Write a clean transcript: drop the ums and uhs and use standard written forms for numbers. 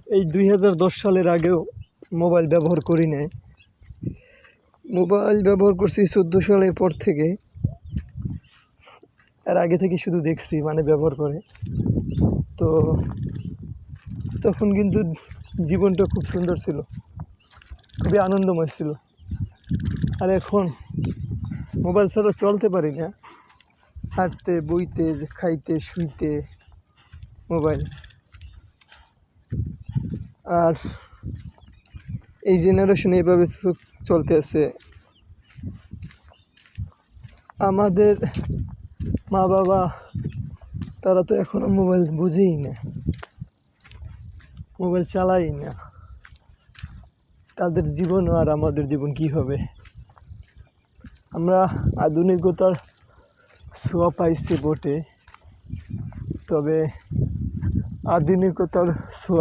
এই 2010 সালের আগেও মোবাইল ব্যবহার করি নাই। মোবাইল ব্যবহার করছি 14 সালের পর থেকে। এর আগে থেকে শুধু দেখছি মানে ব্যবহার করে। তো তখন কিন্তু জীবনটা খুব সুন্দর ছিল, খুবই আনন্দময় ছিল। আর এখন মোবাইল ছাড়া চলতে পারি না। হাঁটতে, বইতে, খাইতে, শুইতে মোবাইল। আর এই জেনারেশন এইভাবে চলতে আছে। আমাদের মা বাবা তারা তো এখনও মোবাইল বুঝেই না, মোবাইল চালাই না। তাদের জীবন আর আমাদের জীবন কী হবে? আমরা আধুনিকতার ছোঁয়া পাইছি বটে, তবে আধুনিকতার ছোঁয়া